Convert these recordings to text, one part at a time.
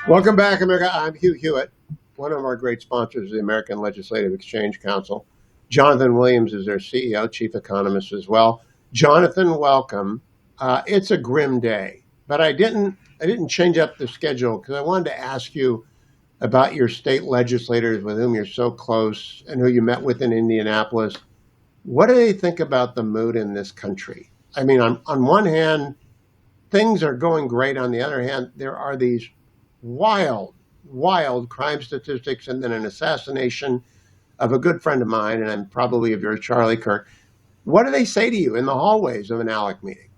Welcome back, America. I'm Hugh Hewitt. One of our great sponsors is the American Legislative Exchange Council. Jonathan Williams is their CEO, chief economist as well. Jonathan, welcome. It's a grim day, but I didn't change up the schedule because I wanted to ask you about your state legislators with whom you're so close and who you met with in Indianapolis. What do they think about the mood in this country? I mean, on one hand, things are going great. On the other hand, there are these wild, wild crime statistics, and then an assassination of a good friend of mine, and I'm probably of yours, Charlie Kirk. What do they say to you in the hallways of an ALEC meeting?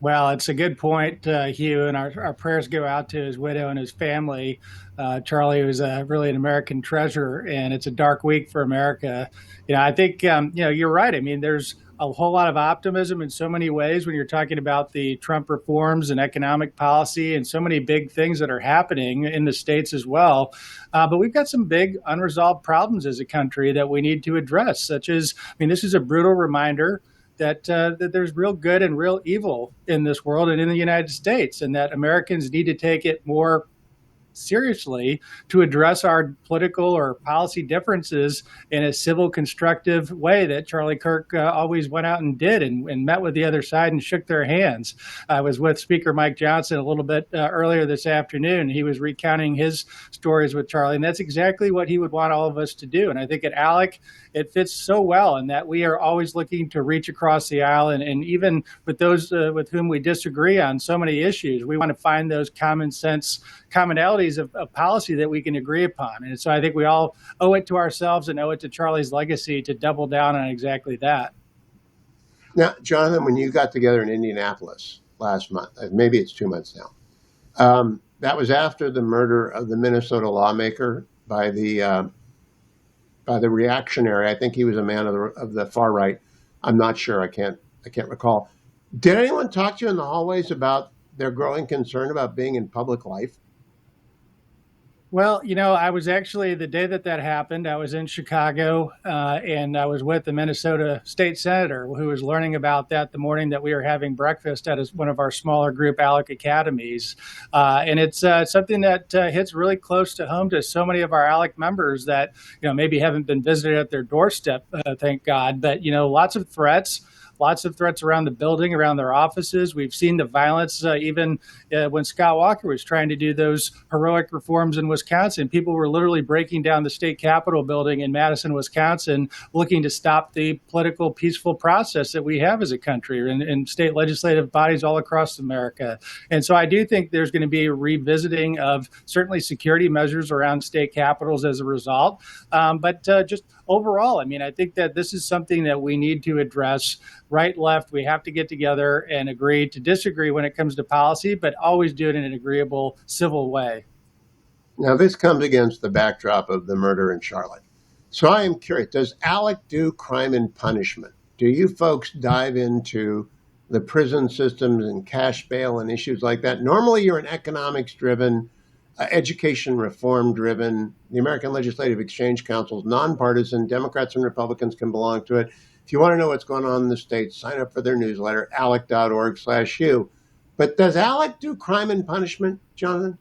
Well, it's a good point, Hugh, and our prayers go out to his widow and his family. Charlie was really an American treasure, and it's a dark week for America. I think you're right. I mean, there's a whole lot of optimism in so many ways when you're talking about the Trump reforms and economic policy and so many big things that are happening in the states as well. But we've got some big unresolved problems as a country that we need to address, such as, I mean, this is a brutal reminder that there's real good and real evil in this world and in the United States, and that Americans need to take it more seriously to address our political or policy differences in a civil, constructive way that Charlie Kirk always went out and did and met with the other side and shook their hands. I was with Speaker Mike Johnson a little bit earlier this afternoon. He was recounting his stories with Charlie, and that's exactly what he would want all of us to do. And I think at ALEC, it fits so well in that we are always looking to reach across the aisle, and even with those with whom we disagree on so many issues, we want to find those common sense commonalities of policy that we can agree upon. And so I think we all owe it to ourselves and owe it to Charlie's legacy to double down on exactly that. Now, Jonathan, when you got together in Indianapolis last month, maybe it's 2 months now, that was after the murder of the Minnesota lawmaker by the reactionary. I think he was a man of the far right. I'm not sure. I can't recall. Did anyone talk to you in the hallways about their growing concern about being in public life? Well, I was actually the day that happened. I was in Chicago, and I was with the Minnesota state senator who was learning about that the morning that we were having breakfast at one of our smaller group ALEC academies. And it's something that hits really close to home to so many of our ALEC members that maybe haven't been visited at their doorstep, thank God. But lots of threats around the building, around their offices. We've seen the violence even when Scott Walker was trying to do those heroic reforms in Wisconsin. People were literally breaking down the state capitol building in Madison, Wisconsin, looking to stop the political, peaceful process that we have as a country and state legislative bodies all across America. And so I do think there's going to be a revisiting of certainly security measures around state capitals as a result. But just overall, I mean, I think that this is something that we need to address. Right, left, we have to get together and agree to disagree when it comes to policy, but always do it in an agreeable, civil way. Now, this comes against the backdrop of the murder in Charlotte. So I am curious, does ALEC do crime and punishment? Do you folks dive into the prison systems and cash bail and issues like that? Normally, you're an economics driven, education reform driven. The American Legislative Exchange Council is nonpartisan. Democrats and Republicans can belong to it. If you want to know what's going on in the states, sign up for their newsletter, alec.org/Hugh. But does ALEC do crime and punishment, Jonathan?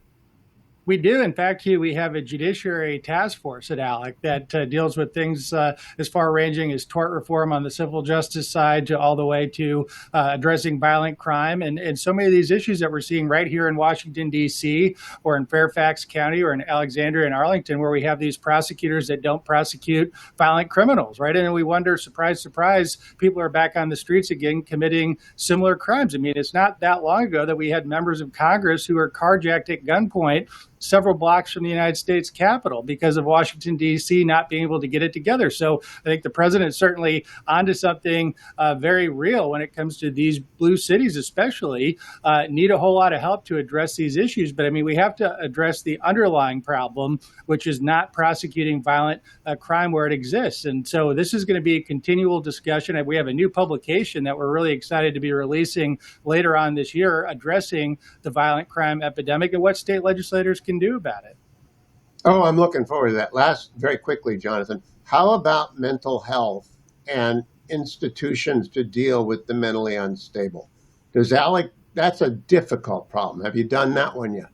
We do. In fact, Hugh, we have a judiciary task force at ALEC that deals with things as far ranging as tort reform on the civil justice side to all the way to addressing violent crime. And so many of these issues that we're seeing right here in Washington, D.C., or in Fairfax County, or in Alexandria and Arlington, where we have these prosecutors that don't prosecute violent criminals, right? And then we wonder, surprise, surprise, people are back on the streets again committing similar crimes. I mean, it's not that long ago that we had members of Congress who were carjacked at gunpoint several blocks from the United States Capitol because of Washington, D.C. not being able to get it together. So I think the president is certainly onto something very real when it comes to these blue cities, especially need a whole lot of help to address these issues. But I mean, we have to address the underlying problem, which is not prosecuting violent crime where it exists. And so this is going to be a continual discussion. And we have a new publication that we're really excited to be releasing later on this year addressing the violent crime epidemic and what state legislators can do about it. Oh, I'm looking forward to that. Last, very quickly, Jonathan, how about mental health and institutions to deal with the mentally unstable? Does ALEC, that's a difficult problem. Have you done that one yet?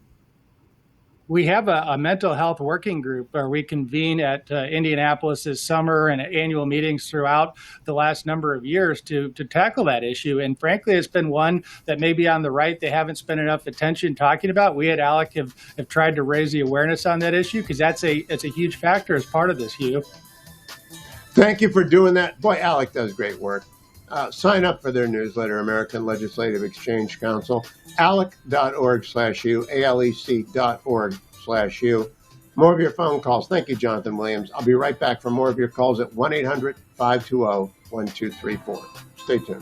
We have a mental health working group where we convene at Indianapolis this summer and at annual meetings throughout the last number of years to tackle that issue. And frankly, it's been one that maybe on the right they haven't spent enough attention talking about. We at ALEC have tried to raise the awareness on that issue because it's a huge factor as part of this, Hugh. Thank you for doing that. Boy, ALEC does great work. Sign up for their newsletter, American Legislative Exchange Council, alec.org/U, alec.org/U. More of your phone calls. Thank you, Jonathan Williams. I'll be right back for more of your calls at 1-800-520-1234. Stay tuned.